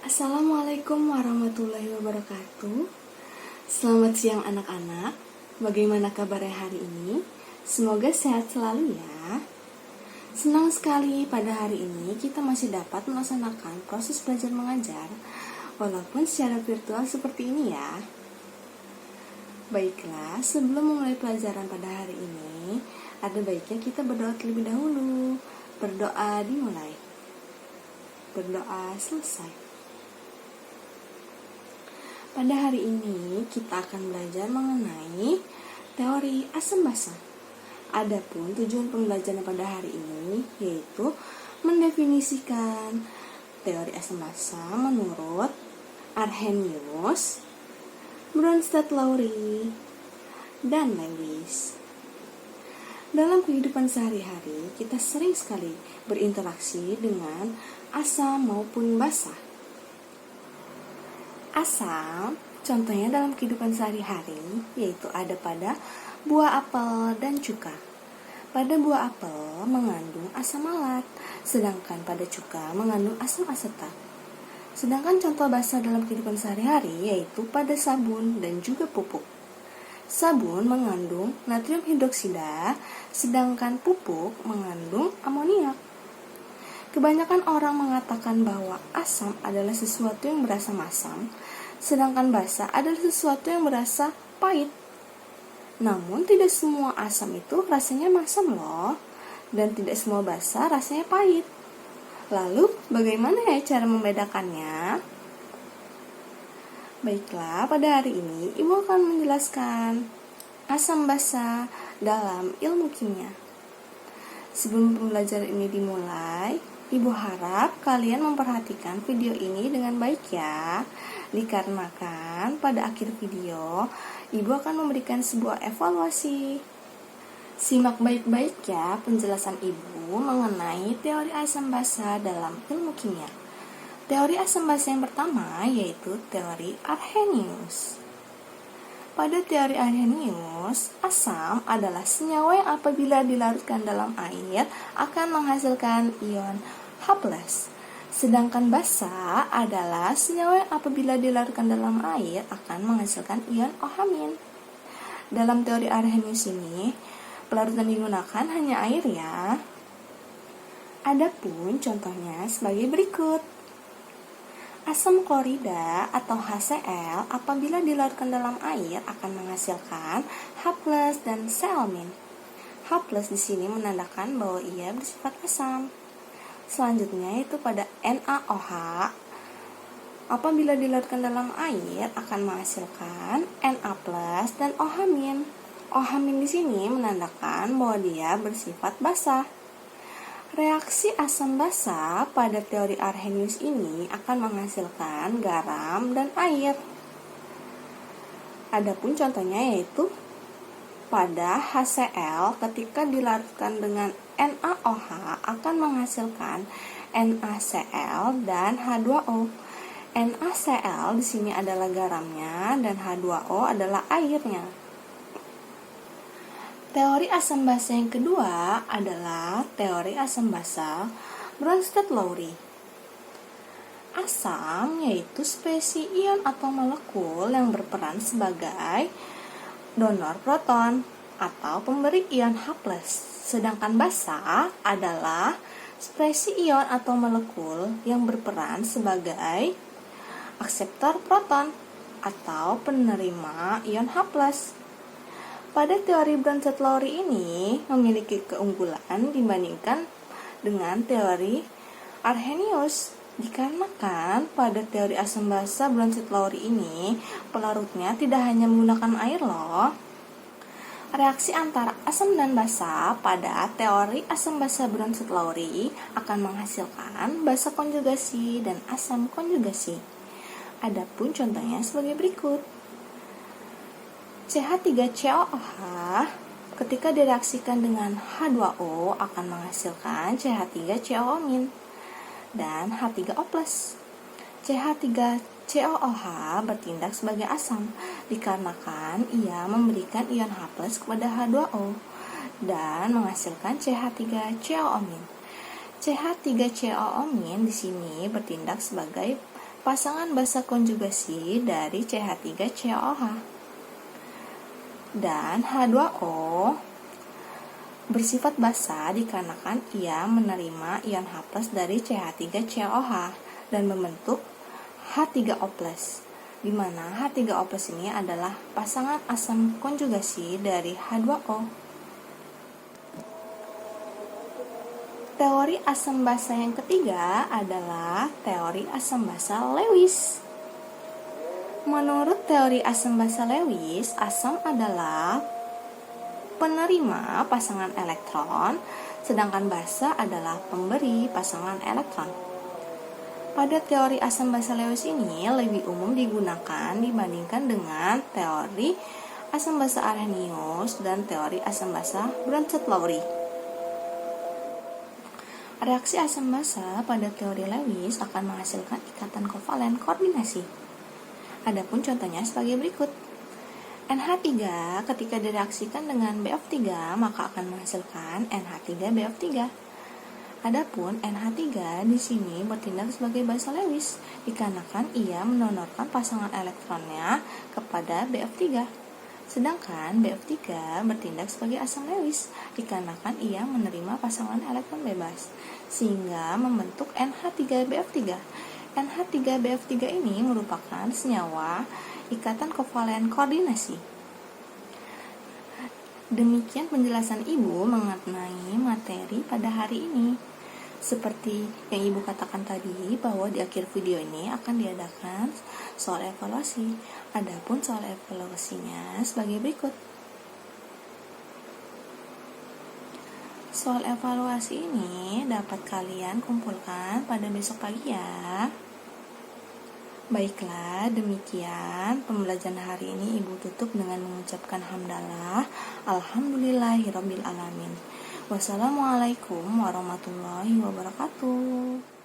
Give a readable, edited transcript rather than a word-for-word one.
Assalamualaikum warahmatullahi wabarakatuh. Selamat siang anak-anak. Bagaimana kabarnya hari ini? Semoga sehat selalu ya. Senang sekali pada hari ini kita masih dapat melaksanakan proses belajar mengajar walaupun secara virtual seperti ini ya. Baiklah, sebelum memulai pelajaran pada hari ini, ada baiknya kita berdoa terlebih dahulu. Berdoa dimulai. Berdoa selesai. Pada hari ini kita akan belajar mengenai teori asam basa. Adapun tujuan pembelajaran pada hari ini yaitu mendefinisikan teori asam basa menurut Arrhenius, Bronsted-Lowry, dan Lewis. Dalam kehidupan sehari-hari kita sering sekali berinteraksi dengan asam maupun basa. Asam, contohnya dalam kehidupan sehari-hari, yaitu ada pada buah apel dan cuka. Pada buah apel mengandung asam malat, sedangkan pada cuka mengandung asam asetat. Sedangkan contoh basa dalam kehidupan sehari-hari yaitu pada sabun dan juga pupuk. Sabun mengandung natrium hidroksida, sedangkan pupuk mengandung amoniak. Kebanyakan orang mengatakan bahwa asam adalah sesuatu yang berasa masam, sedangkan basa adalah sesuatu yang berasa pahit. Namun tidak semua asam itu rasanya masam loh, dan tidak semua basa rasanya pahit. Lalu bagaimana ya cara membedakannya? Baiklah, pada hari ini Ibu akan menjelaskan asam basa dalam ilmu kimia. Sebelum pembelajaran ini dimulai, Ibu harap kalian memperhatikan video ini dengan baik ya, dikarenakan pada akhir video Ibu akan memberikan sebuah evaluasi. Simak baik-baik ya penjelasan Ibu mengenai teori asam basa dalam ilmu kimia. Teori asam basa yang pertama yaitu teori Arrhenius. Pada teori Arrhenius, asam adalah senyawa yang apabila dilarutkan dalam air akan menghasilkan ion H+. Sedangkan basa adalah senyawa yang apabila dilarutkan dalam air akan menghasilkan ion OH-. Dalam teori Arrhenius ini, pelarutan digunakan hanya air ya. Adapun contohnya sebagai berikut. Asam klorida atau HCl apabila dilarutkan dalam air akan menghasilkan H+ dan Cl-. H+ di sini menandakan bahwa ia bersifat asam. Selanjutnya itu pada NaOH apabila dilarutkan dalam air akan menghasilkan Na+ dan OH-. OH- di sini menandakan bahwa dia bersifat basa. Reaksi asam basa pada teori Arrhenius ini akan menghasilkan garam dan air. Adapun contohnya yaitu pada HCl ketika dilarutkan dengan NaOH akan menghasilkan NaCl dan H2O. NaCl di sini adalah garamnya dan H2O adalah airnya. Teori asam basa yang kedua adalah teori asam basa Bronsted-Lowry. Asam yaitu spesies ion atau molekul yang berperan sebagai donor proton atau pemberi ion H+. Sedangkan basa adalah spesies ion atau molekul yang berperan sebagai akseptor proton atau penerima ion H+. Pada teori Bronsted-Lowry ini memiliki keunggulan dibandingkan dengan teori Arrhenius, dikarenakan pada teori asam basa Bronsted-Lowry ini pelarutnya tidak hanya menggunakan air loh. Reaksi antara asam dan basa pada teori asam basa Bronsted-Lowry akan menghasilkan basa konjugasi dan asam konjugasi. Adapun contohnya sebagai berikut. CH3COOH ketika direaksikan dengan H2O akan menghasilkan CH3COO- dan H3O+. CH3COOH bertindak sebagai asam dikarenakan ia memberikan ion H+ kepada H2O dan menghasilkan CH3COO-. CH3COO- di sini bertindak sebagai pasangan basa konjugasi dari CH3COH. Dan H2O bersifat basa dikarenakan ia menerima ion H+ dari CH3COH dan membentuk H3O+, di mana H3O+ ini adalah pasangan asam konjugasi dari H2O. Teori asam basa yang ketiga adalah teori asam basa Lewis. Menurut teori asam basa Lewis, asam adalah penerima pasangan elektron, sedangkan basa adalah pemberi pasangan elektron. Pada teori asam basa Lewis ini lebih umum digunakan dibandingkan dengan teori asam basa Arrhenius dan teori asam basa Bronsted-Lowry. Reaksi asam basa pada teori Lewis akan menghasilkan ikatan kovalen koordinasi. Adapun contohnya sebagai berikut. NH3 ketika direaksikan dengan BF3 maka akan menghasilkan NH3BF3. Adapun NH3 di sini bertindak sebagai basa Lewis dikarenakan ia mendonorkan pasangan elektronnya kepada BF3. Sedangkan BF3 bertindak sebagai asam Lewis dikarenakan ia menerima pasangan elektron bebas sehingga membentuk NH3BF3. NH3BF3 ini merupakan senyawa ikatan kovalen koordinasi. Demikian penjelasan Ibu mengenai materi pada hari ini. Seperti yang Ibu katakan tadi, bahwa di akhir video ini akan diadakan soal evaluasi. Adapun soal evaluasinya sebagai berikut. Soal evaluasi ini dapat kalian kumpulkan pada besok pagi ya. Baiklah, demikian pembelajaran hari ini Ibu tutup dengan mengucapkan hamdalah. Alhamdulillahirabbil alamin. Wassalamualaikum warahmatullahi wabarakatuh.